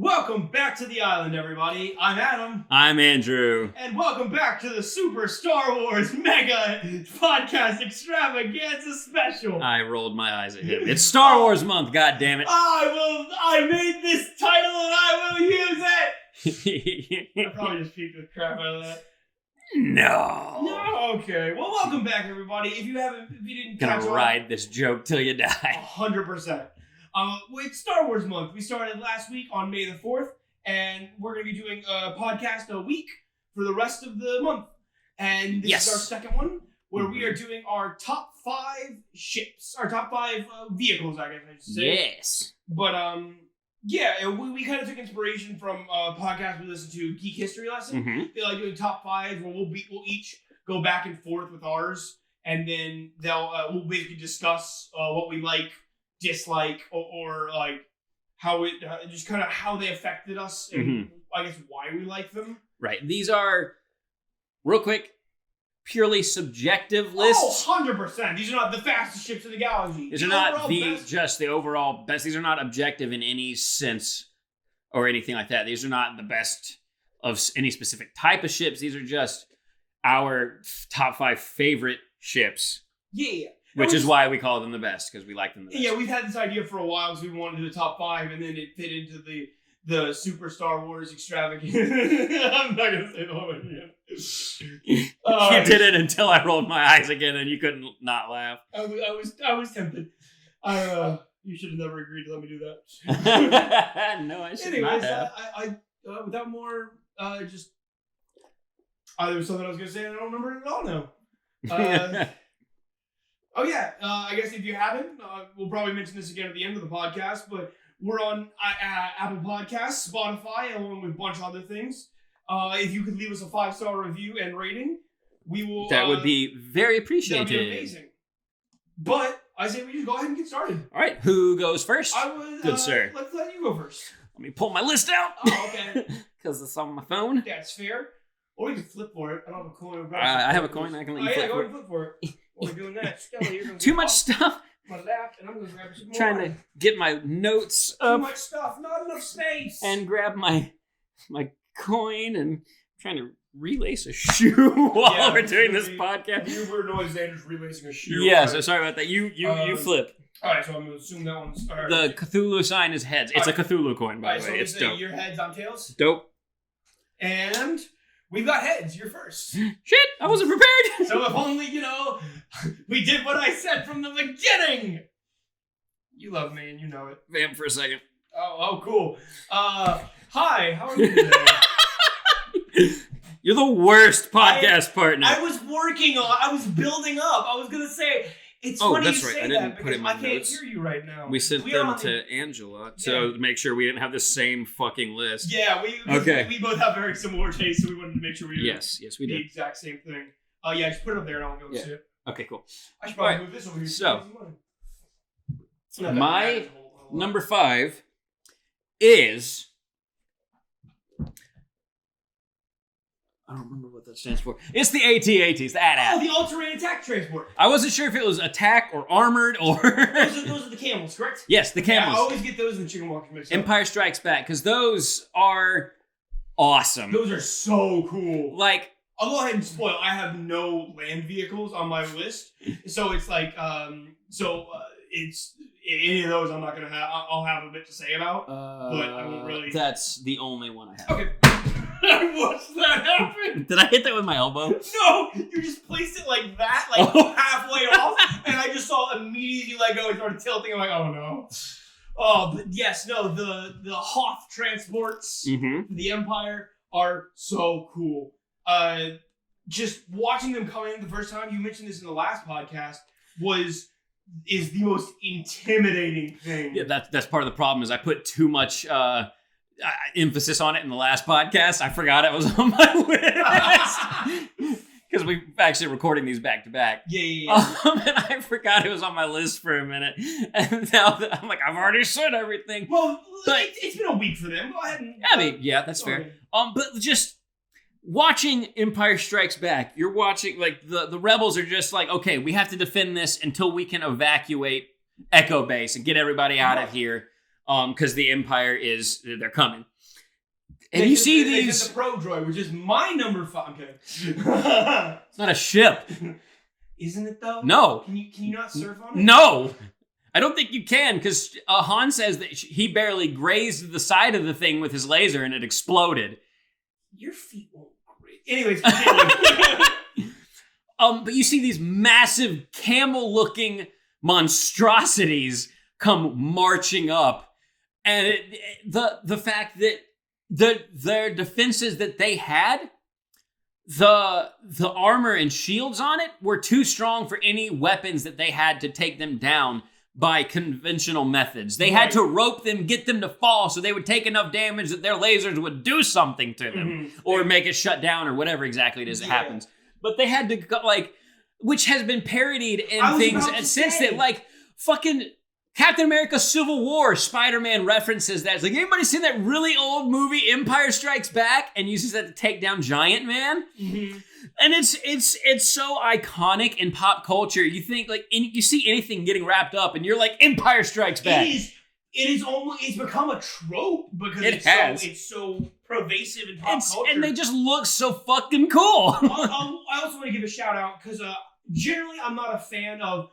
Welcome back to the island, everybody. I'm Adam. I'm Andrew. And welcome back to the Super Star Wars Mega Podcast Extravaganza Special. I rolled my eyes at him. It's Star Wars month, goddammit. I made this title and I will use it! I probably just peeked the crap out of that. No. Okay. Well, welcome back, everybody. If you didn't catch on, Gonna ride this joke till you die. 100%. It's Star Wars month. We started last week on May the 4th, and we're going to be doing a podcast a week for the rest of the month. And this is our second one, where we are doing our top 5 ships, our top 5 vehicles, I guess I should say. Yes. But, we kind of took inspiration from a podcast we listened to, Geek History Lesson. Mm-hmm. They like doing top 5, where we'll each go back and forth with ours, and then we'll basically discuss what we like, dislike, or like how it just kind of how they affected us, and I guess why we like them. Right. These are, real quick, purely subjective lists. Oh, 100%. These are not the fastest ships in the galaxy. These are not just the overall best. These are not objective in any sense or anything like that. These are not the best of any specific type of ships. These are just our top 5 favorite ships. Yeah. Which is why we call them the best, because we like them the best. Yeah, we've had this idea for a while, so we wanted to do the top 5, and then it fit into the Super Star Wars Extravaganza. I'm not going to say the whole again. You did it until I rolled my eyes again, and you couldn't not laugh. I was tempted. You should have never agreed to let me do that. No, I should Anyways, not have. without more, there was something I was going to say, and I don't remember it at all now. Oh yeah, I guess if you haven't, we'll probably mention this again at the end of the podcast, but we're on Apple Podcasts, Spotify, along with a bunch of other things. If you could leave us a 5-star review and rating, we will... That would be very appreciated. That would be amazing. But I say we just go ahead and get started. All right, who goes first? I would... Good sir. Let's let you go first. Let me pull my list out. Oh, okay. Because it's on my phone. That's fair. Or you can flip for it. I don't have a coin. I have a coin. I can let you flip for it. Go flip for it. While we're doing that, Stella, you're gonna Too much stuff. My lap, and I'm going to grab some more. Trying to get my notes up. Too much stuff, not enough space. And grab my coin and trying to relace a shoe while we're doing this podcast. You heard noise, Andrew's relacing a shoe. Yeah, so sorry about that. You flip. Alright, so I'm going to assume that one's... The Cthulhu sign is heads. It's a Cthulhu coin, by the way. It's dope. Your heads, I'm tails. Dope. And... we've got heads. You're first. Shit, I wasn't prepared. So if only, we did what I said from the beginning. You love me and you know it. Vamp for a second. Oh, cool. Hi, how are you today? You're the worst podcast partner. I was building up. I was going to say, it's funny you say that because I can't hear you right now. We sent them to Angela to make sure we didn't have the same fucking list. Yeah, we both have very similar tastes, so we wanted to make sure we did the exact same thing. Yeah, just put it up there and I'll go see it. Okay, cool. I should probably move this over here. So, my number 5 is... I don't remember what that stands for. It's the AT-AT. It's the AT-AT. Oh, the All-Terrain Attack Transport. I wasn't sure if it was attack or armored or... those are the camels, correct? Yes, the camels. Yeah, I always get those in the Chicken Walker mix. Empire Strikes Back, because those are awesome. Those are so cool. Like... I'll go ahead and spoil. I have no land vehicles on my list. So it's like... it's... any of those I'm not going to have... I'll have a bit to say about. But I won't really... That's the only one I have. Okay. I watched that happen. Did I hit that with my elbow? No, you just placed it like that, halfway off, and I just saw immediately let go and started tilting. I'm like, oh no. Oh, but yes, no, the Hoth transports, the Empire are so cool. Just watching them come in the first time, you mentioned this in the last podcast, is the most intimidating thing. Yeah, that's part of the problem is I put too much emphasis on it in the last podcast. I forgot it was on my list. Because we're actually recording these back to back. Yeah. And I forgot it was on my list for a minute. And now that I'm like, I've already said everything. Well, but it's been a week for them. Go ahead and... I mean, yeah, that's fair. But just watching Empire Strikes Back, you're watching, like, the rebels are just like, okay, we have to defend this until we can evacuate Echo Base and get everybody out of here. because the Empire they're coming. And you see these... the Pro Droid, which is my number 5. Okay. It's not a ship. Isn't it, though? No. Can you not surf on it? No. I don't think you can, because Han says that he barely grazed the side of the thing with his laser and it exploded. Your feet won't graze. Anyways, continue. But you see these massive camel-looking monstrosities come marching up. And the fact that their defenses that they had, the armor and shields on it were too strong for any weapons that they had to take them down by conventional methods. They had to rope them, get them to fall, so they would take enough damage that their lasers would do something to them, or make it shut down, or whatever exactly it is that happens. But they had to go, which has been parodied in things since then, fucking Captain America Civil War, Spider-Man references that. It's like, anybody seen that really old movie Empire Strikes Back and uses that to take down Giant Man? And it's so iconic in pop culture. You think you see anything getting wrapped up and you're like, Empire Strikes Back. It's become a trope because it's so pervasive in pop culture. And they just look so fucking cool. I also want to give a shout out because generally I'm not a fan of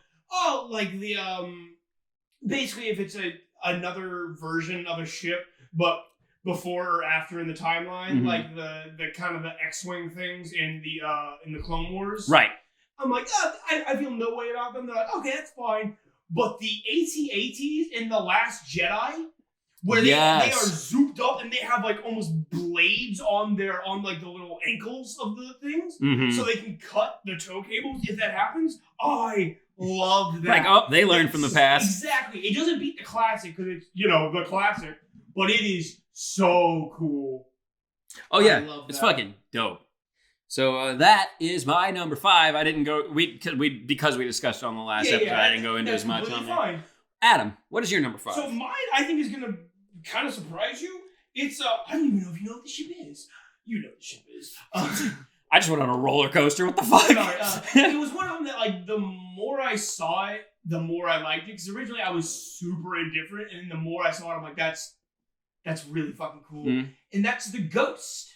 basically if it's another version of a ship, but before or after in the timeline, like the kind of the X-Wing things in the Clone Wars. Right. I'm like, I feel no way about them. They're like, okay, that's fine. But the AT-ATs in The Last Jedi, where they are zooped up and they have almost blades on the little ankles of the things, so they can cut the tow cables if that happens. I love that. They learned from the past. Exactly. It doesn't beat the classic because it's the classic, but it is so cool. Oh yeah, it's fucking dope. So that is my number 5. I didn't go because we discussed it on the last episode. I didn't go into as much on that. Adam, what is your number 5? So mine, I think, is gonna kind of surprise you. It's I don't even know if you know what the ship is. You know what the ship is. I just went on a roller coaster. What the fuck? Sorry, it was one of them that the more I saw it, the more I liked it. Because originally I was super indifferent, and the more I saw it, I'm like, that's really fucking cool. And that's the Ghost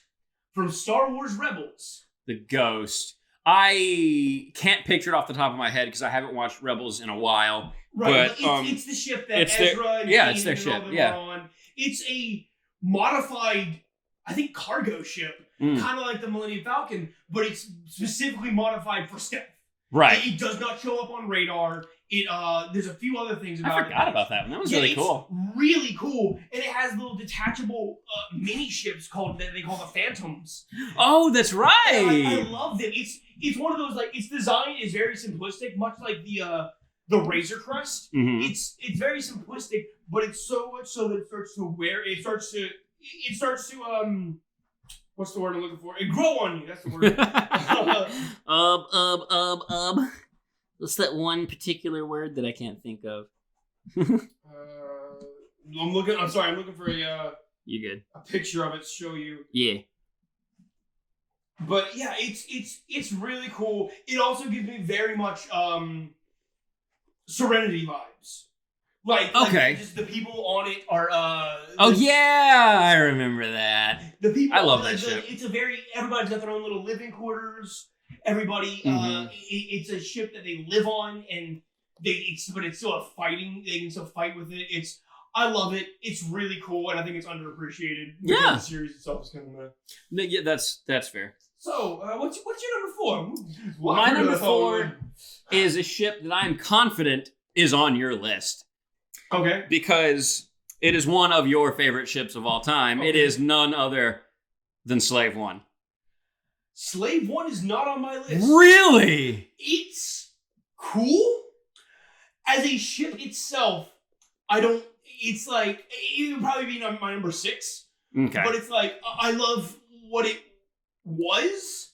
from Star Wars Rebels. The Ghost. I can't picture it off the top of my head because I haven't watched Rebels in a while. Right, but it's the ship that Ezra and it's their Kanan ship. And all them are on. It's a modified, I think, cargo ship, kind of like the Millennium Falcon, but it's specifically modified for stealth. Right. It does not show up on radar. There's a few other things about it. I forgot about that one. That was really cool. Really cool. And it has little detachable mini ships they call the Phantoms. Oh, that's right. I love it. It's one of those its design is very simplistic, much like the Razor Crest. It's very simplistic, but it's so much so that it starts to what's the word I'm looking for? It grow on you. That's the word. What's that one particular word that I can't think of? I'm looking for You good? A picture of it to show you. Yeah. But yeah, it's really cool. It also gives me very much Serenity vibes. Just the people on it are. I remember that. The people. I love that ship. It's everybody's got their own little living quarters. Everybody. It's a ship that they live on, and but it's still a fighting. They can still fight with it. I love it. It's really cool, and I think it's underappreciated. Yeah. The series itself is kind of. Yeah, that's fair. So, what's your number 4? My number 4 is a ship that I am confident is on your list. Okay. Because it is one of your favorite ships of all time. Okay. It is none other than Slave One. Slave One is not on my list. Really? It's cool. As a ship itself, it's it would probably be my number 6. Okay. But it's I love what it was.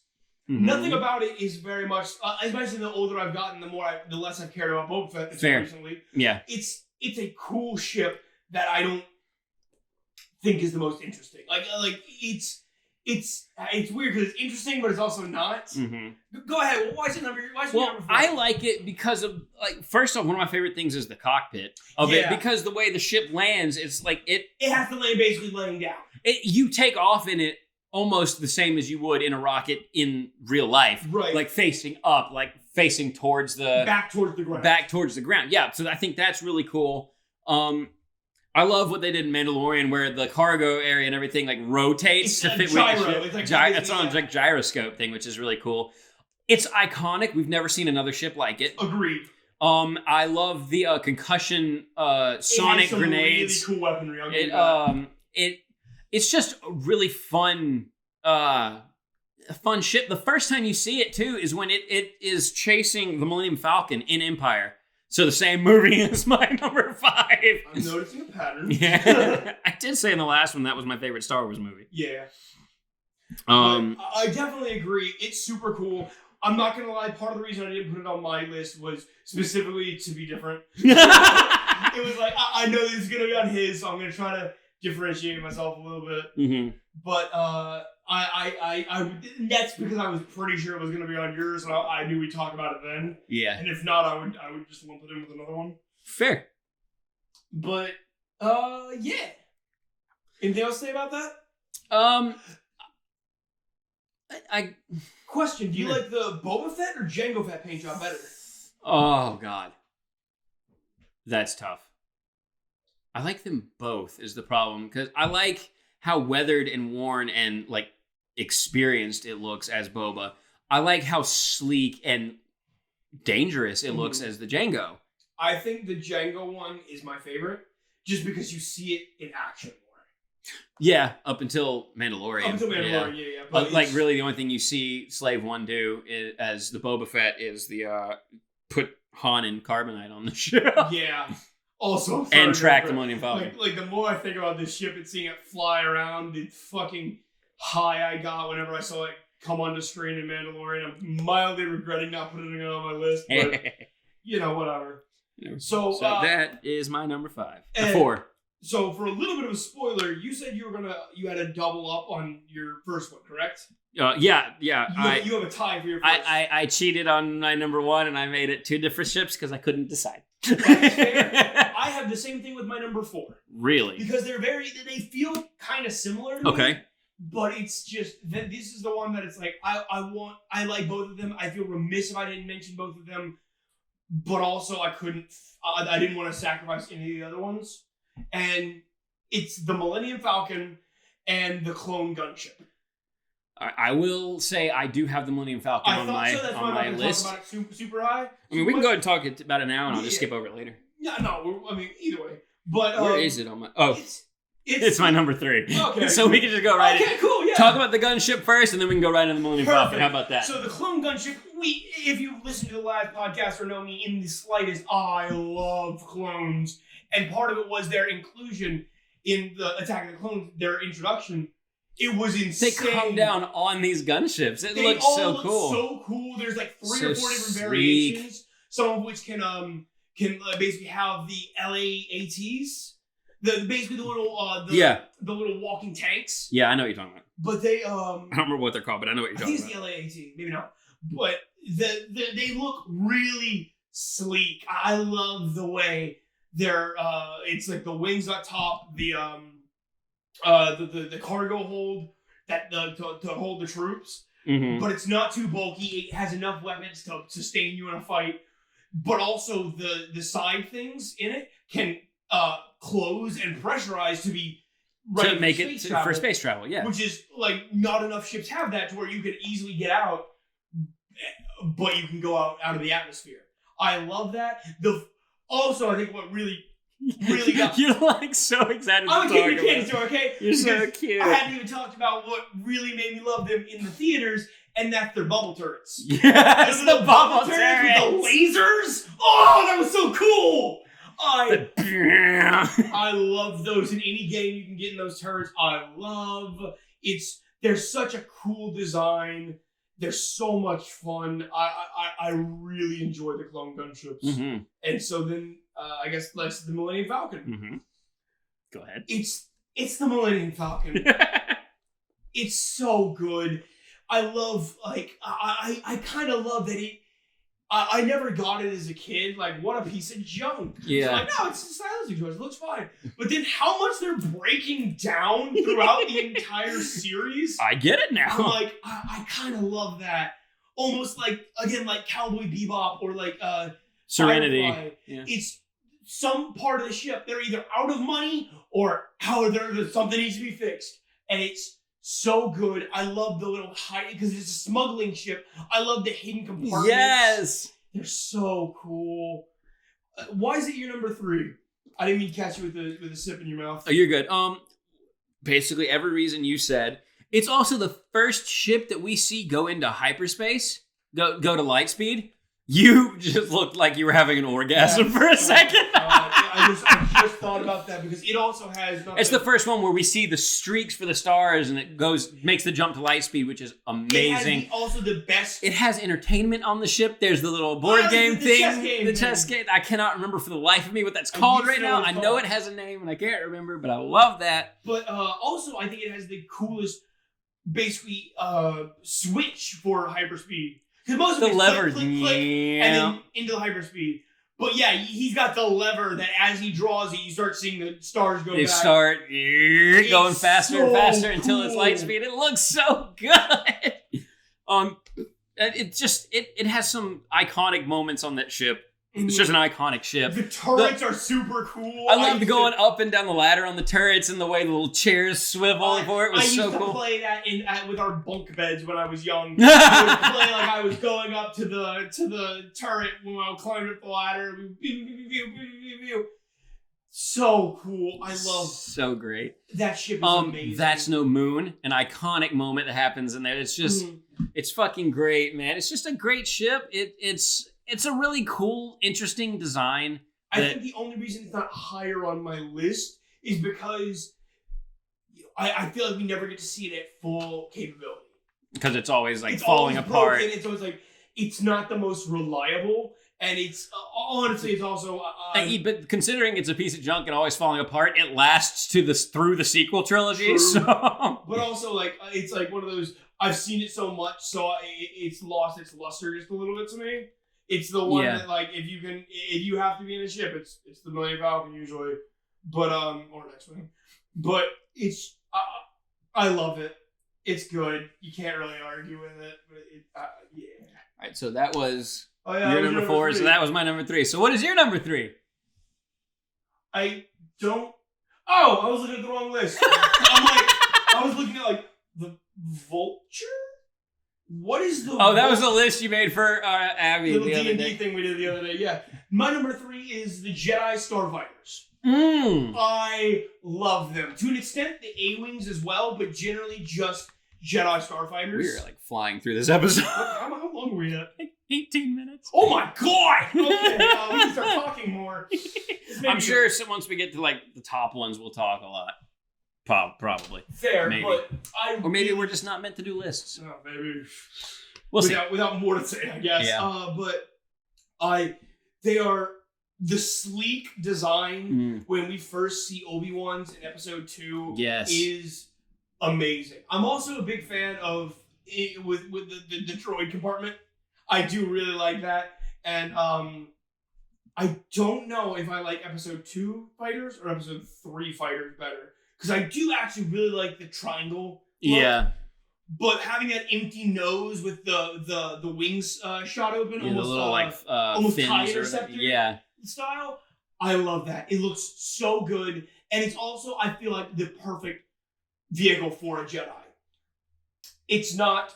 Nothing about it is very much, especially the older I've gotten, the less I've cared about Boba Fett recently. Yeah. It's a cool ship that I don't think is the most interesting. it's weird because it's interesting, but it's also not. Mm-hmm. Go ahead. Why is it number? Why is it number 4? I like it because of first off, one of my favorite things is the cockpit of it because the way the ship lands, it's like it has to land basically laying down. You take off in it almost the same as you would in a rocket in real life, right? Like facing up, like facing towards the back towards the ground. Back towards the ground. Yeah. So I think that's really cool. I love what they did in Mandalorian, where the cargo area and everything like rotates to fit with the ship. It's on like gyroscope thing, which is really cool. It's iconic. We've never seen another ship like it. Agreed. I love the concussion sonic grenades. Really cool weaponry. It's just a really fun ship. The first time you see it too is when it is chasing the Millennium Falcon in Empire. So the same movie as my number 5. I'm noticing a pattern. Yeah. I did say in the last one that was my favorite Star Wars movie. Yeah. I definitely agree. It's super cool. I'm not going to lie. Part of the reason I didn't put it on my list was specifically to be different. It was like, I know this is going to be on his, so I'm going to try to differentiate myself a little bit. Mm-hmm. But I that's because I was pretty sure it was going to be on yours, and I knew we'd talk about it then. Yeah. And if not, I would just lump it in with another one. Fair. But yeah. Anything else to say about that? Question: do you like the Boba Fett or Jango Fett paint job better? Oh God, that's tough. I like them both. Is the problem, because I like how weathered and worn and like experienced it looks as Boba. I like how sleek and dangerous it looks as the Jango. I think the Jango one is my favorite, just because you see it in action more. Yeah, up until Mandalorian. Yeah. But like really the only thing you see Slave One do as the Boba Fett is the put Han and Carbonite on the ship. Yeah. Also, and track the Millennium Falcon. Like the more I think about this ship and seeing it fly around, the fucking high I got whenever I saw it come onto screen in Mandalorian. I'm mildly regretting not putting it on my list, but whatever. So that is my number 5. 4. So for a little bit of a spoiler, you said you had a double up on your first one, correct? Yeah. You have a tie for your first. I cheated on my number 1 and I made it 2 different ships because I couldn't decide. That's fair. I have the same thing with my number 4. Really? Because they feel kind of similar to me. But it's just this is the one that it's like I like both of them. I feel remiss if I didn't mention both of them, but also I didn't want to sacrifice any of the other ones. And it's the Millennium Falcon and the clone gunship. I will say I do have the Millennium Falcon on my list. Talk about it super high. I mean, we can go ahead and talk about it now, and I'll just skip over it later. Yeah, no, either way. But where is it on my? Oh, it's my number 3. Okay, so we can just go right. Okay, cool. Yeah. Talk about the gunship first, and then we can go right into the Millennium Falcon. How about that? So the clone gunship. If you listen to the last podcast or know me in the slightest, I love clones, and part of it was their inclusion in the Attack of the Clones. Their introduction. It was insane. They come down on these gunships. They looks so cool. So cool. There's like 3 or 4 different variations. Some of which can basically have the LAATs. Basically the little the little walking tanks. Yeah, I know what you're talking about. But they I don't remember what they're called, but I know what you're talking about. I think it's the LAAT, maybe not. But they look really sleek. I love the way they're it's like the wings up top, the cargo hold to hold the troops, but it's not too bulky. It has enough weapons to sustain you in a fight, but also the side things in it can close and pressurize to be ready to make it for space travel. Yeah, which is like not enough ships have that to where you can easily get out, but you can go out of the atmosphere. I love that. Also, I think what really got... You're like so excited to talk about it. I'm a kid store, okay? You're so cute. I hadn't even talked about what really made me love them in the theaters, and that's their bubble turrets. Yes, the bubble turrets with the lasers. Oh, that was so cool. I love those in any game you can get in those turrets. They're such a cool design. They're so much fun. I really enjoy the clone gunships. And so then I guess that's the Millennium Falcon. Go ahead. It's the Millennium Falcon. It's so good. I love, like, I kind of love that I never got it as a kid. Like, what a piece of junk. Yeah. So like, no, it's a stylistic choice. It looks fine. But then how much they're breaking down throughout the entire series. I get it now. I'm like, I kind of love that. Almost like, again, like Cowboy Bebop or like Serenity. Firefly. Yeah. It's some part of the ship. They're either out of money or something needs to be fixed. And it's so good. I love the little because it's a smuggling ship. I love the hidden compartments. Yes. They're so cool. Why is it your number 3? I didn't mean to catch you with a sip in your mouth. Oh, you're good. Basically every reason you said. It's also the first ship that we see go into hyperspace, go to light speed. You just looked like you were having an orgasm for a second. I just thought about that because it also has. It's the first one where we see the streaks for the stars, and it makes the jump to light speed, which is amazing. It has also the best. It has entertainment on the ship. There's the little board game thing, the chess game. I cannot remember for the life of me what that's called right now. I know it has a name, and I can't remember, but I love that. But also, I think it has the coolest, basically, switch for hyperspeed. Because most of the it's lever, click, and then into the hyperspeed. But yeah, he's got the lever that as he draws it, you start seeing the stars go back. They start going faster and faster until it's light speed. It looks so good. It has some iconic moments on that ship. It's just an iconic ship. The turrets are super cool. I loved going up and down the ladder on the turrets and the way the little chairs swivel for it was so cool. I used to play that with our bunk beds when I was young. I would play like I was going up to the turret when I climbed up the ladder. So cool. I love. So great. That ship is amazing. That's No Moon, an iconic moment that happens in there. It's just, it's fucking great, man. It's just a great ship. It's a really cool, interesting design. I think the only reason it's not higher on my list is because I feel like we never get to see it at full capability. Because it's always like falling apart. Broken. It's always like, it's not the most reliable. And it's, honestly, it's also... but considering it's a piece of junk and always falling apart, it lasts through the sequel trilogy. True. So. But also, like, it's like one of those, I've seen it so much, so it's lost its luster just a little bit to me. It's the one that, like, if you have to be in a ship, it's the Millennium Falcon usually, but or X-Wing. But it's I love it. It's good. You can't really argue with it. But yeah. All right, so that was your number 4. So that was my number 3. So what is your number 3? I was looking at the wrong list. I was looking at like the Vulture. What is the... that was the list you made for Abby the other D&D day. thing we did the other day, yeah. My number 3 is the Jedi Starfighters. I love them. To an extent, the A-Wings as well, but generally just Jedi Starfighters. We were like flying through this episode. How long were we at? 18 minutes. Oh my god! Okay, we can start talking more. I'm sure once we get to like the top ones, we'll talk a lot. Probably. Fair, maybe. But or maybe we're just not meant to do lists. No, maybe. We'll see. Without more to say, I guess. Yeah. But they are the sleek design when we first see Obi-Wan's in episode 2 is amazing. I'm also a big fan of it with the droid compartment. I do really like that. And I don't know if I like episode 2 fighters or episode 3 fighters better. Because I do actually really like the triangle look, yeah. But having that empty nose with the wings shot open, almost, the little almost fins tie interceptor style, I love that. It looks so good. And it's also, I feel like, the perfect vehicle for a Jedi. It's not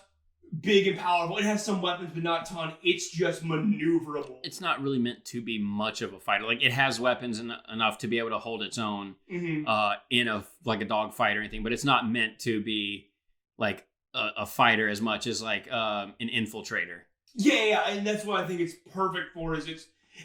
big and powerful. It has some weapons, but not a ton. It's just maneuverable. It's not really meant to be much of a fighter. Like, it has weapons enough to be able to hold its own in a dog fight or anything, but it's not meant to be like a fighter as much as like an infiltrator. Yeah, and that's what I think it's perfect for.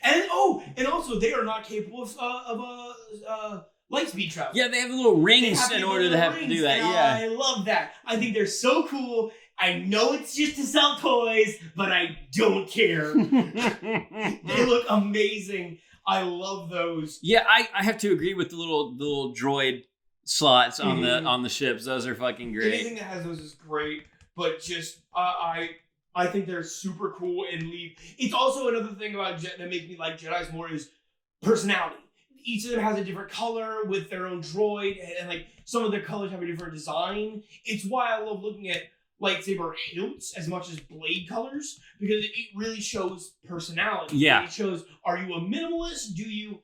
And also they are not capable of light speed travel. Yeah, they have little rings in order to have to do that. Yeah, I love that. I think they're so cool. I know it's just to sell toys, but I don't care. They look amazing. I love those. Yeah, I have to agree with the little droid slots on the ships. Those are fucking great. Anything that has those is great, but just I think they're super cool and leave. It's also another thing about that makes me like Jedis more is personality. Each of them has a different color with their own droid, and like some of their colors have a different design. It's why I love looking at lightsaber hilts as much as blade colors, because it really shows personality. Yeah. It shows, are you a minimalist? Do you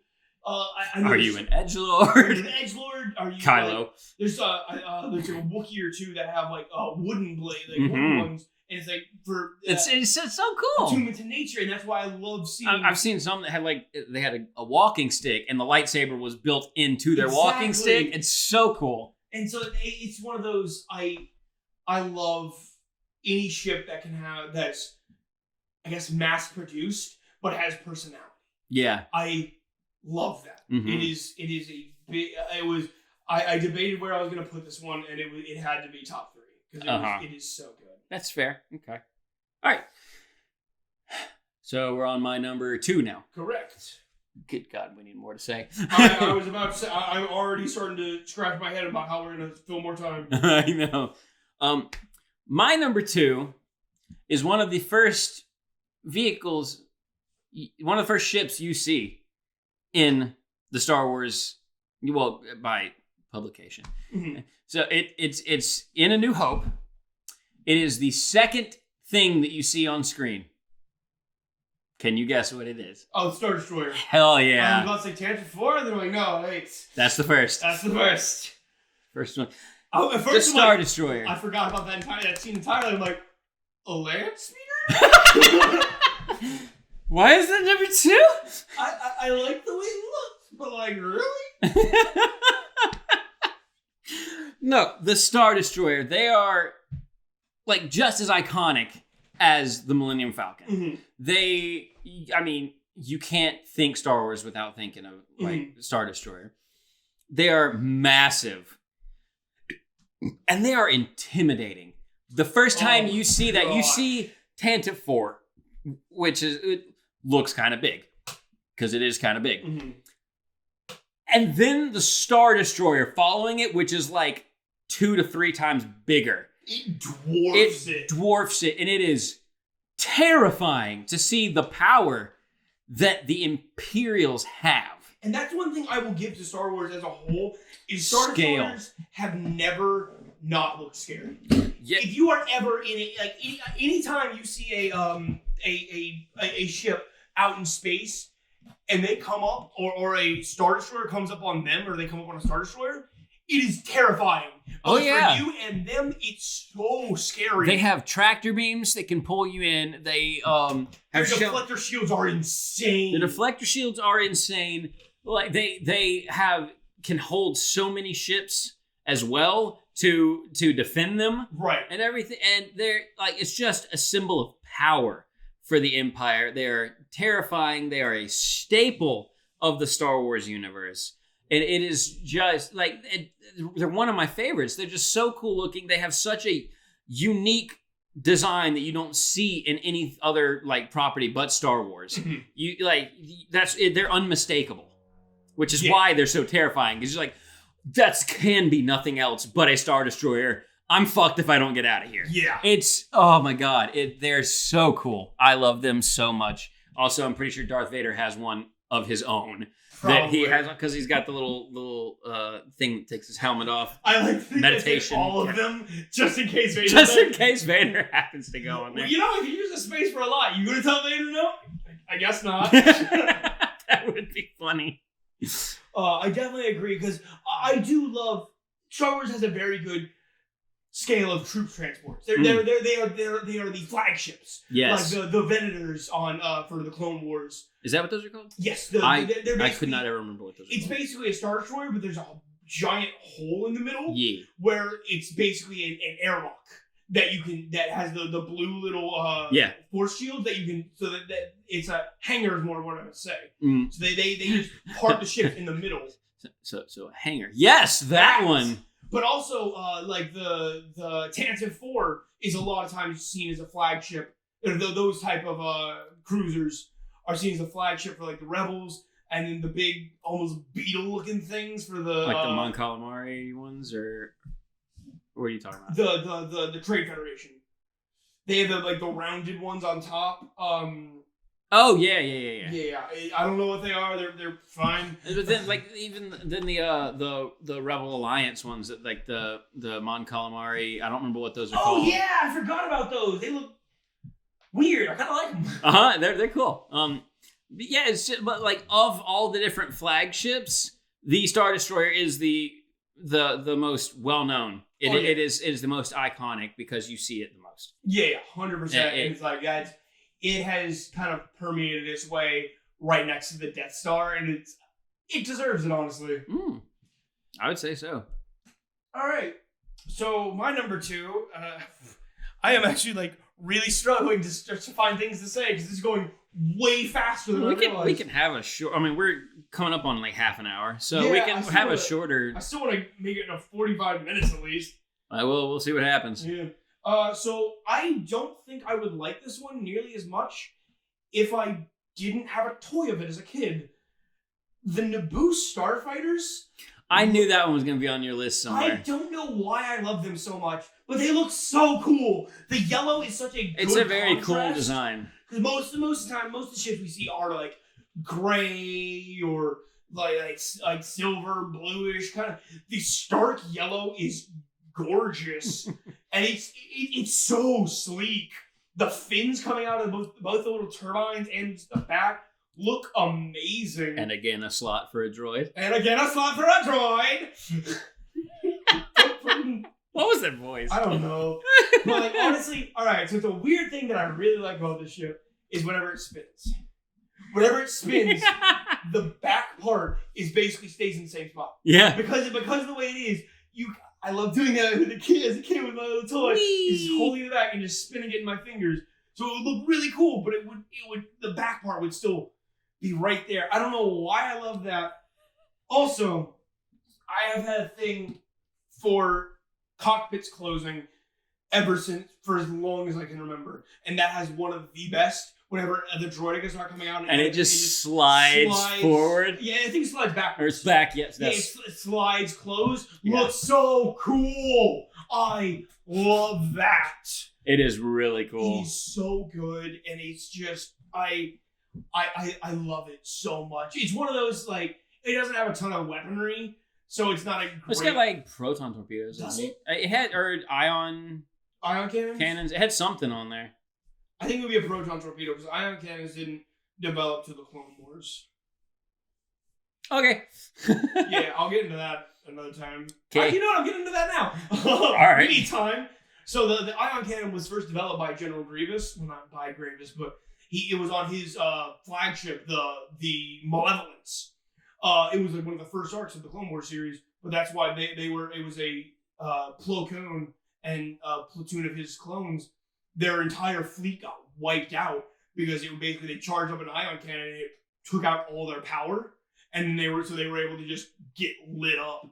are you an edgelord? Are you an edgelord? Are you Kylo? Like, there's like a Wookiee or two that have like wooden blade, like wooden ones, and it's like for it's so cool. Attunement to nature, and that's why I love seeing. I've seen some that had like they had a walking stick, and the lightsaber was built into their walking stick. It's so cool. And so it's one of those I love any ship that can have that's, I guess, mass produced but has personality. Yeah, I love that. It is a big. It was. I debated where I was going to put this one, and it had to be top 3 because it is so good. That's fair. Okay. All right. So we're on my number 2 now. Correct. Good God, we need more to say. I was about to say, I'm already starting to scratch my head about how we're going to fill more time. I know. My number 2 is one of the first vehicles, one of the first ships you see in the Star Wars, well, by publication. So it's in A New Hope. It is the second thing that you see on screen. Can you guess what it is? Oh, Star Destroyer. Hell yeah. I was about to say Tangent 4, and they're like, no, wait. That's the first. That's the first. First one. Oh, at first the Star Destroyer. I forgot about that scene entirely. I'm like, a land speeder? Why is that number 2? I like the way it looks, but like, really? No, the Star Destroyer. They are like just as iconic as the Millennium Falcon. I mean, you can't think Star Wars without thinking of like Star Destroyer. They are massive. And they are intimidating. The first time you see that, you see Tantive 4, which it looks kind of big. Because it is kind of big. And then the Star Destroyer following it, which is like 2 to 3 times bigger. It dwarfs it. Dwarfs it. And it is terrifying to see the power that the Imperials have. And that's one thing I will give to Star Wars as a whole, is Star Destroyers have never not looked scary. Yeah. If you are ever in it, like anytime you see a ship out in space and they come up, or a Star Destroyer comes up on them, or they come up on a Star Destroyer, it is terrifying. Oh, yeah. For you and them, it's so scary. They have tractor beams that can pull you in. They have deflector shields are insane. The deflector shields are insane. Like they can hold so many ships as well to defend them, right? And everything. And they're like, it's just a symbol of power for the Empire. They're terrifying. They are a staple of the Star Wars universe. And it is just like, they're one of my favorites. They're just so cool looking. They have such a unique design that you don't see in any other like property but Star Wars. You like, that's it. They're unmistakable, which is why they're so terrifying. Because you're like, that can be nothing else but a Star Destroyer. I'm fucked if I don't get out of here. Yeah. It's, oh my God. They're so cool. I love them so much. Also, I'm pretty sure Darth Vader has one of his own. Probably. That he has, because he's got the little thing that takes his helmet off. I like meditation. All of them, just in case Vader. Just in case Vader happens to go in there. Well, you know, if you use the space for a lot, you gonna tell Vader no? I guess not. That would be funny. I definitely agree, because I do love Star Wars has a very good scale of troop transports. They are the flagships. Yes. Like the Venators on for the Clone Wars. Is that what those are called? Yes. I could not ever remember what those are called. It's basically a Star Destroyer, but there's a giant hole in the middle. Yeah. Where it's basically an airlock that has the blue little force shield that you can, so that it's a hangar is more what I would say. So they just park the ship in the middle. So a hangar. Yes, that one. But also, like the Tantive 4 is a lot of times seen as a flagship. Those type of cruisers are seen as a flagship for like the Rebels, and then the big, almost beetle-looking things for the like the Mon Calamari ones, or what are you talking about? The Trade Federation. They have the rounded ones on top. Oh yeah. Yeah. I don't know what they are. They're fine. But then the Rebel Alliance ones that like the Mon Calamari. I don't remember what those are called. Oh yeah, I forgot about those. They look weird. I kind of like them. They're cool. But yeah, it's just, but like of all the different flagships, the Star Destroyer is the most well known. It is the most iconic because you see it the most. Yeah, 100%. It's like it has kind of permeated its way right next to the Death Star, and it deserves it, honestly. I would say so. All right, so my number 2, I am actually really struggling to find things to say because this is going way faster than I realized. We can have a short. I mean, we're coming up on like half an hour, so we can have a shorter. I still want to make it 45 minutes at least. We'll see what happens. Yeah. So I don't think I would like this one nearly as much if I didn't have a toy of it as a kid. The Naboo Starfighters. I knew that one was going to be on your list somewhere. I don't know why I love them so much, but they look so cool. The yellow is such a good It's a very contrast. cool design. Because most of the time, most of the ships we see are like gray or like silver, bluish kind of. The stark yellow is gorgeous, and it's so sleek. The fins coming out of both the little turbines and the back look amazing. And again, a slot for a droid. What was that voice? I don't know. But honestly, alright, so the weird thing that I really like about this ship is whenever it spins. Whenever it spins, the back part basically stays in the same spot. Yeah. Because of the way it is, I love doing that as a kid with my little toy. Just holding it back and just spinning it in my fingers. So it would look really cool, but the back part would still be right there. I don't know why I love that. Also, I have had a thing for cockpits closing for as long as I can remember. And that has one of the best whenever the droidekas are coming out. And it just slides forward. Yeah, I think it slides backwards. Or it's back, yes. Yeah, it slides closed. Yeah. Looks so cool. I love that. It is really cool. It is so good. And it's just, I love it so much. It's one of those, it doesn't have a ton of weaponry. So it's not a great... It's got proton torpedoes. Does it? It had, or ion cannons. It had something on there. I think it would be a proton torpedo because ion cannons didn't develop to the Clone Wars. Okay. Yeah, I'll get into that another time. Okay. You know what? I'm getting into that now. All right. We need time. So the ion cannon was first developed by General Grievous. Well, not by Grievous, but it was on his flagship, the Malevolence. It was one of the first arcs of the Clone Wars series, but that's why it was a Plo Koon and a platoon of his clones. Their entire fleet got wiped out because they charged up an ion cannon and it took out all their power, and they were able to just get lit up.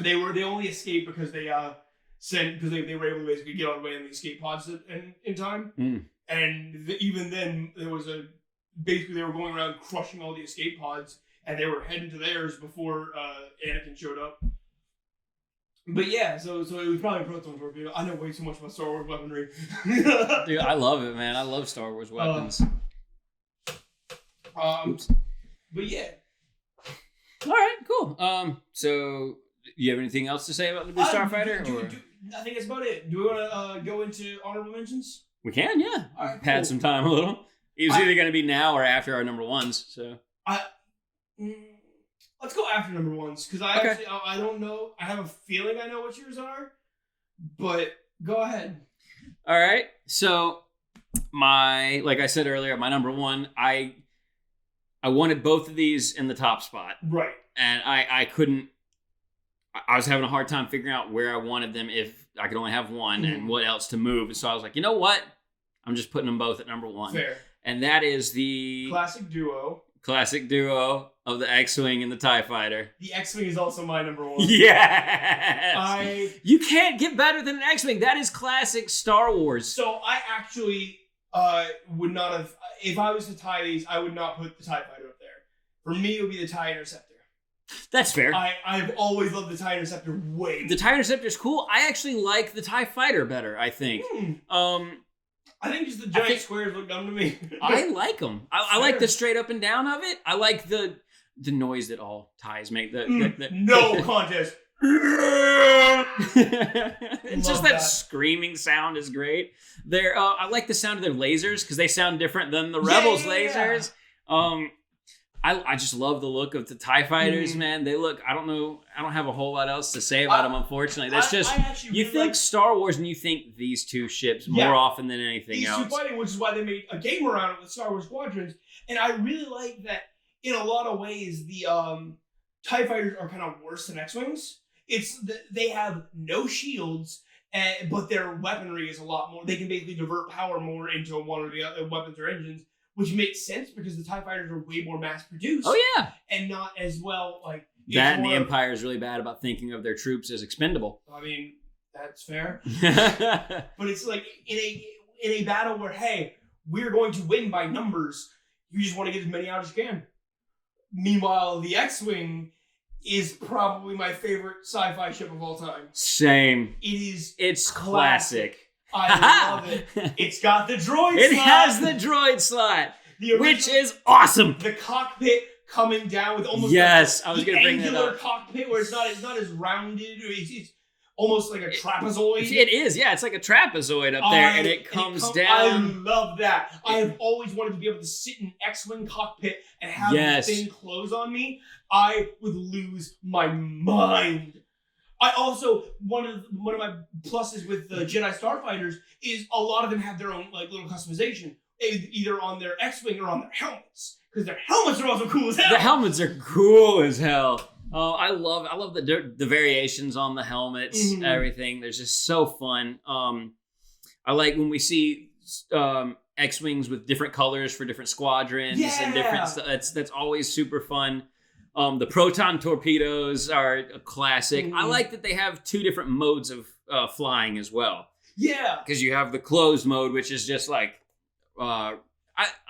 They only escaped because they were able to basically get on the way in the escape pods in time. And even then they were going around crushing all the escape pods, and they were heading to theirs before Anakin showed up. But yeah, so it was probably a proton torpedo. I know way too much about Star Wars weaponry. Dude, I love it, man. I love Star Wars weapons. But yeah. All right, cool. So you have anything else to say about the Naboo Starfighter? I think that's about it. Do we want to go into honorable mentions? We can, yeah. Right, had cool. some time a little. It was either going to be now or after our number ones. So let's go after number ones because I don't know. I have a feeling I know what yours are, but go ahead. All right. So like I said earlier, my number one, I wanted both of these in the top spot, right? And I couldn't. I was having a hard time figuring out where I wanted them if I could only have one and what else to move. So I was like, you know what? I'm just putting them both at number one. Fair. And that is the classic duo of the X-Wing and the TIE Fighter. The X-Wing is also my number one. Yes! You can't get better than an X-Wing. That is classic Star Wars. So I actually would not have... If I was to tie these, I would not put the TIE Fighter up there. For me, it would be the TIE Interceptor. That's fair. I've always loved the TIE Interceptor way more. The TIE Interceptor is cool. I actually like the TIE Fighter better, I think. I think just the giant squares look dumb to me. I like them. I like the straight up and down of it. I like the noise that all TIEs make. No contest. It's just that screaming sound is great. I like the sound of their lasers because they sound different than the Rebels lasers. I just love the look of the TIE Fighters, man. They look, I don't have a whole lot else to say about them, unfortunately. That's you think Star Wars and you think these two ships more often than anything else. These two fighting, which is why they made a game around it with Star Wars Squadrons. And I really like that in a lot of ways, the TIE Fighters are kind of worse than X-Wings. They have no shields, but their weaponry is a lot more. They can basically divert power more into one or the other weapons or engines. Which makes sense because the TIE Fighters are way more mass-produced. Oh, yeah. And not as well, like... That and the Empire is really bad about thinking of their troops as expendable. I mean, that's fair. But it's like, in a battle where, hey, we're going to win by numbers, you just want to get as many out as you can. Meanwhile, the X-Wing is probably my favorite sci-fi ship of all time. Same. It's classic. I love it. It's got the droid slot. It has the droid slot, which is awesome. The cockpit coming down with almost I was going to bring that up. Cockpit where it's not as rounded. It's almost like a trapezoid. It is, yeah. It's like a trapezoid up there, and it comes down. I love that. I have always wanted to be able to sit in an X-Wing cockpit and have the thing close on me. I would lose my mind. I also one of my pluses with the Jedi Starfighters is a lot of them have their own like little customization, either on their X-wing or on their helmets, because their helmets are also cool as hell. The helmets are cool as hell. Oh, I love the variations on the helmets, everything. They're just so fun. I like when we see X-wings with different colors for different squadrons and different stuff. That's always super fun. The proton torpedoes are a classic. I like that they have two different modes of flying as well. Yeah. Because you have the closed mode, which is just like, I'm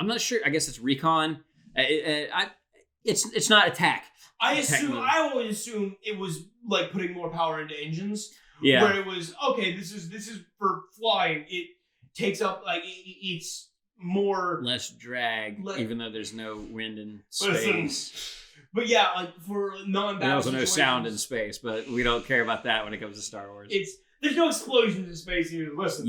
not sure. I guess it's recon. It's not attack. I always assume it was like putting more power into engines. Yeah. Where it was, okay, this is for flying. It takes up like it's more less drag, even though there's no wind in space. Listen. But yeah, like for non-battle there's also no sound in space, but we don't care about that when it comes to Star Wars. There's no explosions in space either. Listen,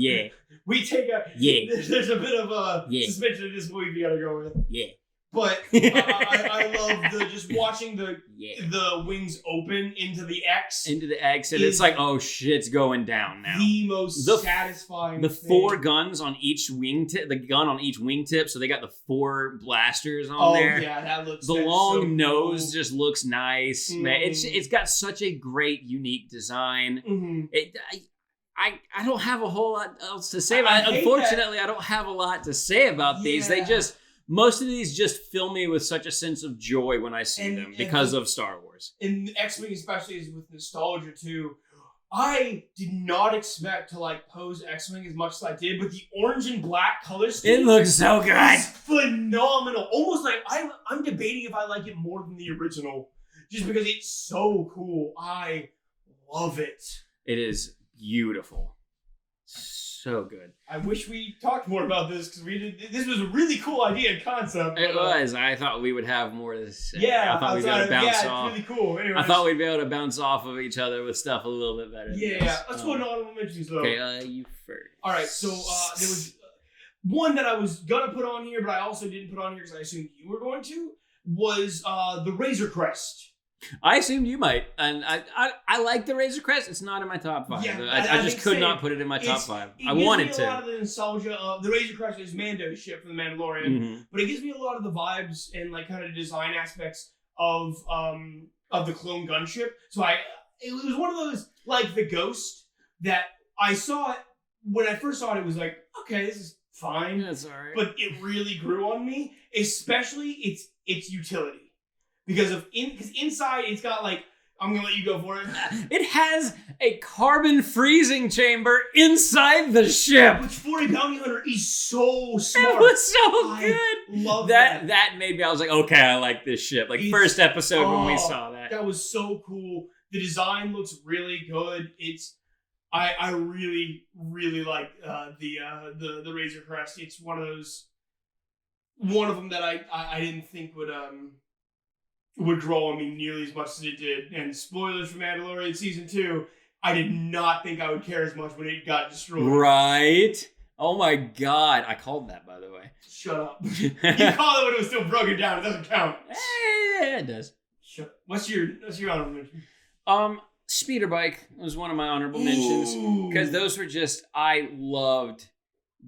we take there's a bit of a suspension of disbelief you gotta go with. Yeah. But I love just watching the wings open into the X. And it's like, oh shit's going down now. The most satisfying thing. 4 guns on each wingtip, the gun on each wingtip, so they got the 4 blasters on there. Oh yeah, that looks the long nose just looks nice. Man, it's got such a great, unique design. I don't have a whole lot else to say about it. Unfortunately, I don't have a lot to say about these. Most of these just fill me with such a sense of joy when I see them because of Star Wars. And X-Wing especially is with nostalgia too. I did not expect to like pose X-Wing as much as I did, but the orange and black color scheme, it looks so good. It's phenomenal. Almost like I'm debating if I like it more than the original, just because it's so cool. I love it. It is beautiful. So good. I wish we talked more about this because this was a really cool idea and concept. It was. I thought we would have more to say. Yeah, I thought we'd be able to bounce off. It's really cool. Anyways. I thought we'd be able to bounce off of each other with stuff a little bit better. Yeah, let's go to honorable mentions though. Okay, you first. All right, so there was one that I was gonna put on here, but I also didn't put on here because I assumed you were going to. Was the Razor Crest. I assumed you might, and I like the Razor Crest. It's not in my top 5. Yeah, I just could not put it in my top 5. I wanted to. It gives me a lot of the nostalgia of the Razor Crest is Mando's ship from The Mandalorian, but it gives me a lot of the vibes and like kind of design aspects of the clone gunship. So it was one of those like the Ghost that I saw it when I first saw it. It was like, okay, this is fine. That's all right. But it really grew on me, especially its utility. Because inside it's got like I'm gonna let you go for it. It has a carbon freezing chamber inside the ship. Which for a bounty hunter is so smart. It was so good. Love that. That made me. I was like, okay, I like this ship. Like first episode when we saw that. That was so cool. The design looks really good. I really, really like the Razor Crest. It's one of them that I didn't think would grow on me nearly as much as it did. And spoilers for Mandalorian Season 2, I did not think I would care as much when it got destroyed. Right? Oh my god. I called that, by the way. Shut up. You called it when it was still broken down. It doesn't count. Yeah, it does. What's your honorable mention? Speeder bike was one of my honorable mentions. Because those were just, I loved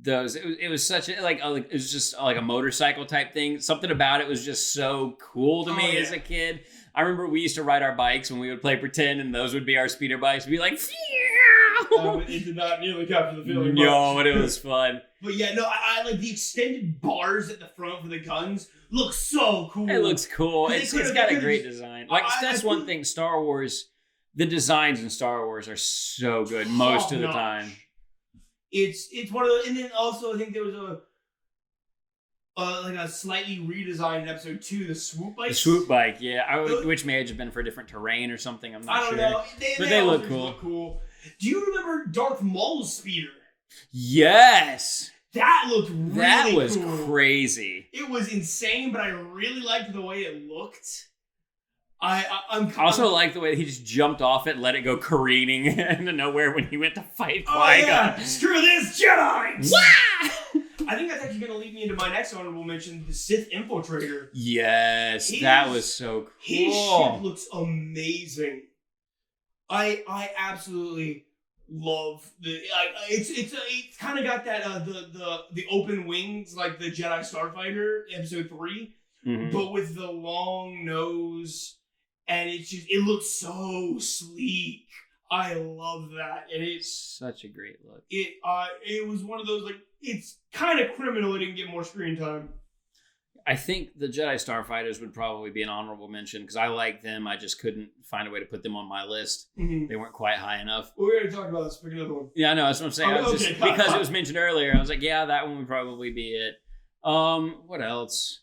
those. It was such a it was just like a motorcycle type thing. Something about it was just so cool to me as a kid. I remember we used to ride our bikes when we would play pretend, and those would be our speeder bikes. We'd be like, it did not nearly capture the feeling. No, but it was fun. But yeah, no, I like the extended bars at the front for the guns. Look so cool. It looks cool. It's got a great design. Like that's one thing. Star Wars, the designs in Star Wars are so good most of the time. It's one of the, and then also I think there was a slightly redesigned episode 2, the swoop bike. The swoop bike, yeah, which may have just been for different terrain or something. I'm not sure. I don't know, but they look cool. Do you remember Darth Maul's speeder? Yes, that looked really cool. That was crazy. It was insane, but I really liked the way it looked. I'm also like the way he just jumped off it, let it go careening into nowhere when he went to fight Qui-Gon. Oh, yeah. Screw this, Jedi! I think that's actually going to lead me into my next honorable mention, the Sith Infiltrator. Yes, that was so cool. His ship looks amazing. I absolutely love the. It's kind of got that the open wings like the Jedi Starfighter Episode 3, but with the long nose. And it looks so sleek. I love that. And it's such a great look. It was one of those, like, it's kind of criminal it didn't get more screen time. I think the Jedi Starfighters would probably be an honorable mention because I like them. I just couldn't find a way to put them on my list. They weren't quite high enough. Well, we already talked about this. Pick another one. Yeah, I know. That's what I'm saying. Because it was mentioned earlier, I was like, yeah, that one would probably be it. What else?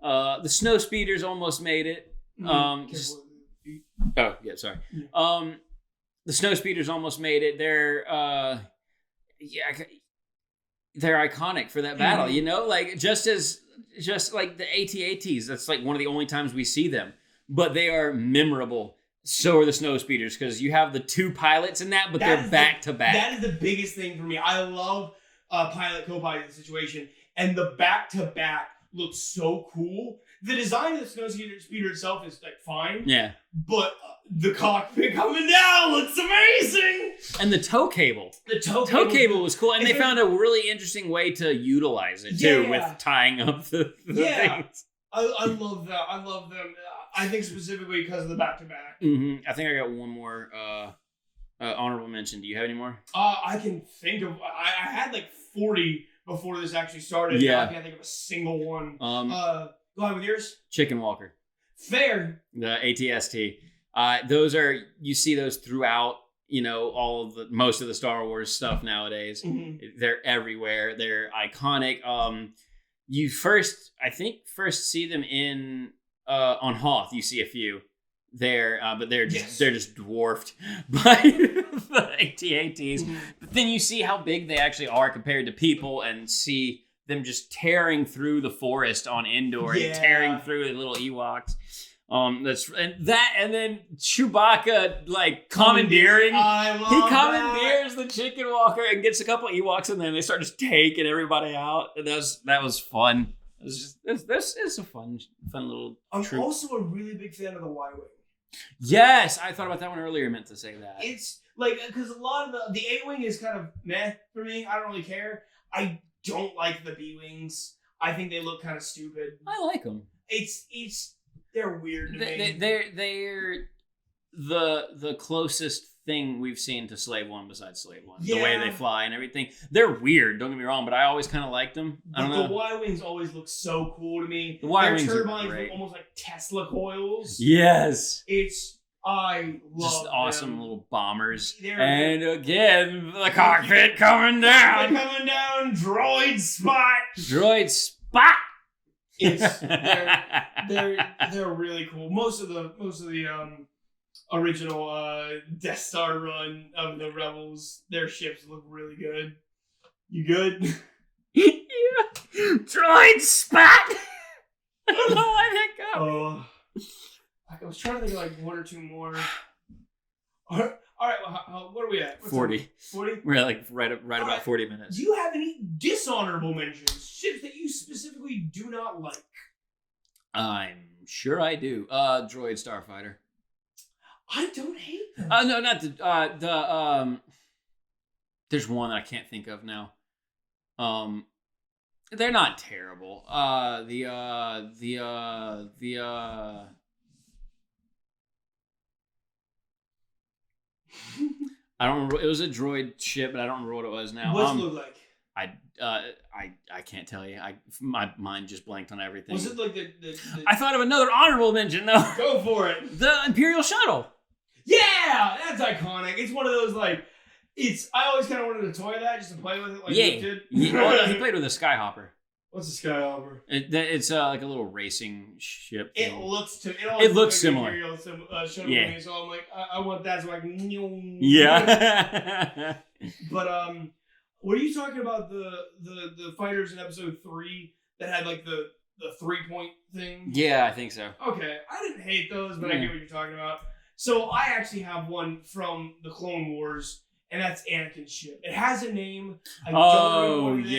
The Snow Speeders almost made it. Oh yeah, sorry. Yeah. The Snow Speeders almost made it. They're iconic for that battle. You know, like just like the AT-ATs. That's like one of the only times we see them, but they are memorable. So are the Snow Speeders because you have the two pilots in that, but they're back to back. That is the biggest thing for me. I love pilot co-pilot situation, and the back to back looks so cool. The design of the Snow Speeder itself is like fine. Yeah. But the cockpit coming down looks amazing. And the tow cable. The tow cable was cool. And they found a really interesting way to utilize it too with tying up the things. I love that. I love them. I think specifically because of the back-to-back. I think I got one more honorable mention. Do you have any more? I can think of... I had like 40 before this actually started. Yeah. I can't think of a single one. Go ahead with yours. Chicken Walker. Fair. The ATST. Those are, you see those throughout, you know, most of the Star Wars stuff nowadays. They're everywhere. They're iconic. You first see them on Hoth. You see a few there, but they're just dwarfed by the AT-ATs. But then you see how big they actually are compared to people, and see them just tearing through the forest on Endor and tearing through the little Ewoks. And then Chewbacca like commandeering. He commandeers the Chicken Walker and gets a couple Ewoks, and then they start just taking everybody out. And that was fun. It's a fun little. I'm also a really big fan of the Y-wing. Yes, I thought about that one earlier. I meant to say that. It's like because a lot of the A-wing is kind of meh for me. I don't really care. I don't like the B-wings. I think they look kind of stupid. I like them. They're weird to me. They're the closest thing we've seen to Slave One besides Slave One. Yeah. The way they fly and everything. They're weird, don't get me wrong, but I always kind of liked them. I don't know. The Y-wings always look so cool to me. The Y-wings turbines are great. look almost like Tesla coils. Yes. It's I love just awesome them. little bombers. They're- And again, the cockpit coming down. Coming down, droid spot. Droid spot. They're really cool. Most of the original Death Star run of the Rebels, their ships look really good. You good? Yeah. Droid spot. I don't know why that go. I was trying to think of like one or two more. All right, well, what are we at? 40. 40? We're like right about 40 minutes. Do you have any dishonorable mentions? Ships that you specifically do not like? I'm sure I do. Droid Starfighter. I don't hate them. No, not the there's one that I can't think of now. They're not terrible. I don't remember. It was a droid ship, but I don't remember what it was now. What's it look like? I can't tell you. My mind just blanked on everything. Was it like the I thought of another honorable mention though. Go for it. The Imperial Shuttle. Yeah, that's iconic. It's one of those like I always kind of wanted to toy that just to play with it like Luke did. Yeah. He played with a Skyhopper. What's a Skyhopper? It's like a little racing ship. It looks looks like similar. Imperial shuttle Yeah. to me, so I'm like, I want that so I can. Yeah. But what are you talking about? The fighters in episode 3 that had like the 3-point thing? Yeah, I think so. Okay, I didn't hate those, but I get what you're talking about. So I actually have one from the Clone Wars. And that's Anakin's ship. It has a name. I don't know what it is.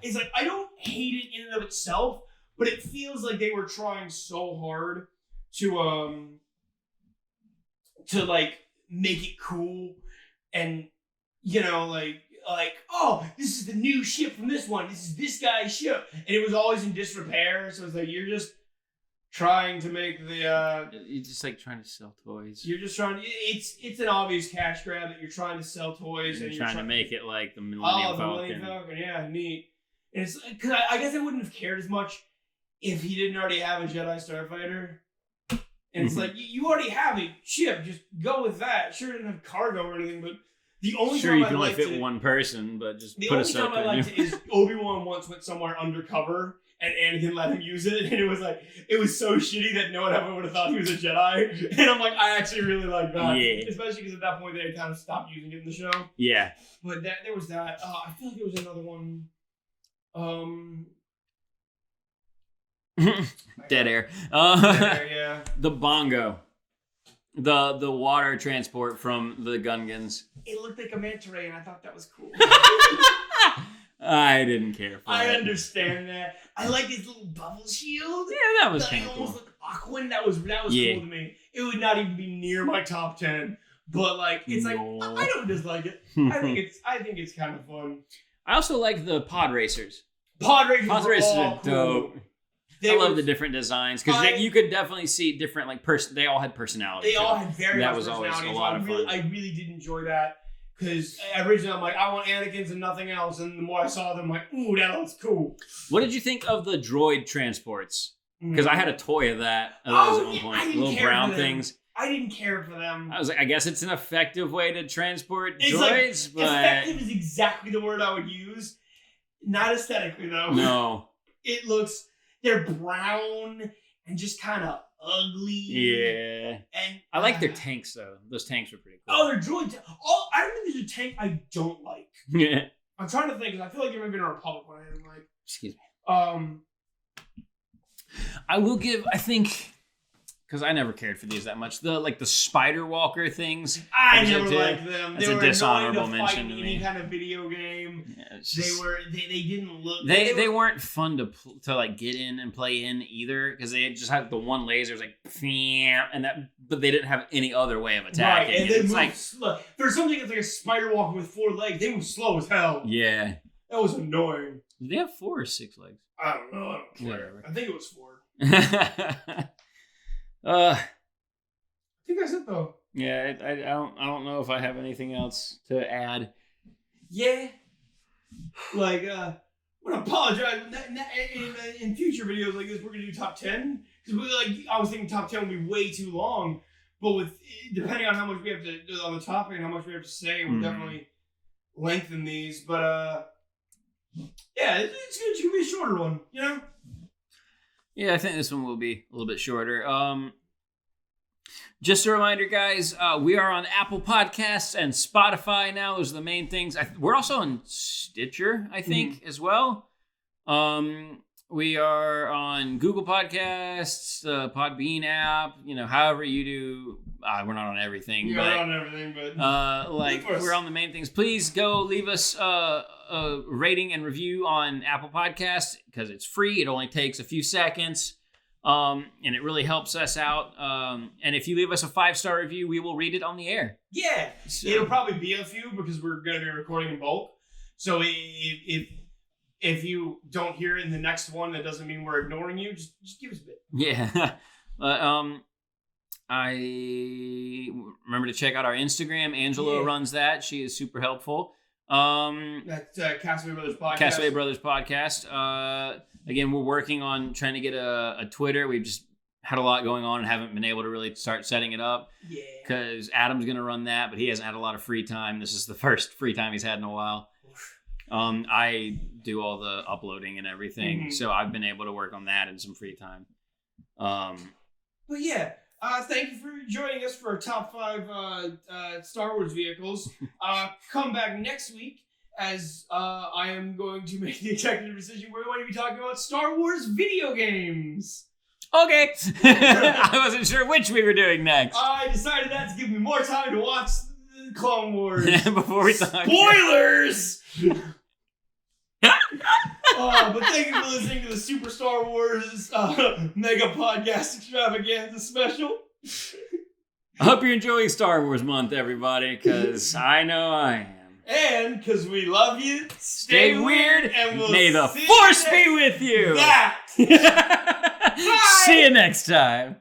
It's like, I don't hate it in and of itself, but it feels like they were trying so hard to like make it cool and like oh, this is the new ship from this one. This is this guy's ship. And it was always in disrepair, so it's like you're just trying to make the you're just like trying to sell toys. You're just trying to, it's an obvious cash grab that you're trying to sell toys and you're trying to make it like the Millennium Falcon. Millennium Falcon, yeah, neat. And it's because I guess I wouldn't have cared as much if he didn't already have a Jedi Starfighter. And it's like you already have a ship, just go with that. Sure, it didn't have cargo or anything, but the only time you I can only liked fit it, one person, but just the put only a time soak I in liked you. it is Obi-Wan once went somewhere undercover. And Anakin let him use it, and it was like, it was so shitty that no one ever would have thought he was a Jedi. And I'm like, I actually really like that. Yeah. Especially because at that point they had kind of stopped using it in the show. Yeah. But there was that. I feel like there was another one. Dead air. Yeah. The bongo. The water transport from the Gungans. It looked like a manta ray, and I thought that was cool. I didn't care for I it. understand that. I like his little bubble shield. Yeah, that was kind of almost cool. looked Aquan. That was cool to me. It would not even be near my top 10. But like, it's like I don't dislike it. I think it's kind of fun. I also like the pod racers. Pod racers are cool. dope. I love the different designs because you could definitely see different they all had personality. They all had very much was always personality. a lot of fun. I really did enjoy that because originally I'm like, I want Anakin's and nothing else, and the more I saw them, I'm like, ooh, that looks cool. What did you think of the droid transports? Because I had a toy of that at one point. Little brown things. I didn't care for them. I was like, I guess it's an effective way to transport it's droids, like, but effective is exactly the word I would use. Not aesthetically though. No. It looks. They're brown and just kind of ugly. Yeah. And I like their tanks though. Those tanks were pretty cool. Oh, they're droids. Oh, I don't think there's a tank I don't like. Yeah. I'm trying to think because I feel like there might be a Republic one I didn't like. Excuse me. I will give. I think. Because I never cared for these that much. The Spider Walker things. I never liked them. That's they a were dishonorable annoying to mention fight to in me. any kind of video game. Yeah, They didn't look. They weren't fun to like get in and play in either because they just had the one laser. It was like but they didn't have any other way of attacking. Right, and they moved slow. For something that's like a spider walker with 4 legs, they move slow as hell. Yeah, that was annoying. Did they have 4 or 6 legs? I don't know. I don't care. Whatever. I think it was 4. I think that's it though. Yeah, I don't know if I have anything else to add. Yeah, like I'm gonna apologize in future videos like this. We're gonna do top 10 because I was thinking top 10 would be way too long, But depending on how much we have to on the topic and how much we have to say, we'll definitely lengthen these. But yeah, it's gonna be a shorter one, you know. Yeah, I think this one will be a little bit shorter. Just a reminder, guys, we are on Apple Podcasts and Spotify now. Those are the main things. We're also on Stitcher, I think, as well. We are on Google Podcasts, the Podbean app, however you do. We're not on everything. Yeah, we're on everything, but... we're on the main things. Please go leave us a rating and review on Apple Podcasts because it's free. It only takes a few seconds, and it really helps us out. And if you leave us a 5-star review, we will read it on the air. Yeah, so. It'll probably be a few because we're going to be recording in bulk. So if you don't hear it in the next one, that doesn't mean we're ignoring you. Just give us a bit. Yeah. I remember to check out our Instagram. Angela runs that. She is super helpful. That's Castaway Brothers Podcast. Castaway Brothers Podcast. Again, we're working on trying to get a Twitter. We've just had a lot going on and haven't been able to really start setting it up. Yeah. Because Adam's going to run that, but he hasn't had a lot of free time. This is the first free time he's had in a while. I do all the uploading and everything, so I've been able to work on that in some free time. But yeah, thank you for joining us for our top 5 Star Wars vehicles. Come back next week as I am going to make the executive decision. We're going to be talking about Star Wars video games. Okay. I wasn't sure which we were doing next. I decided that to give me more time to watch Clone Wars. Before we talk. Spoilers! But thank you for listening to the Super Star Wars Mega Podcast Extravaganza Special. I hope you're enjoying Star Wars Month, everybody, because I know I am. And because we love you, stay weird, and we'll May the Force be with you. That. See you next time.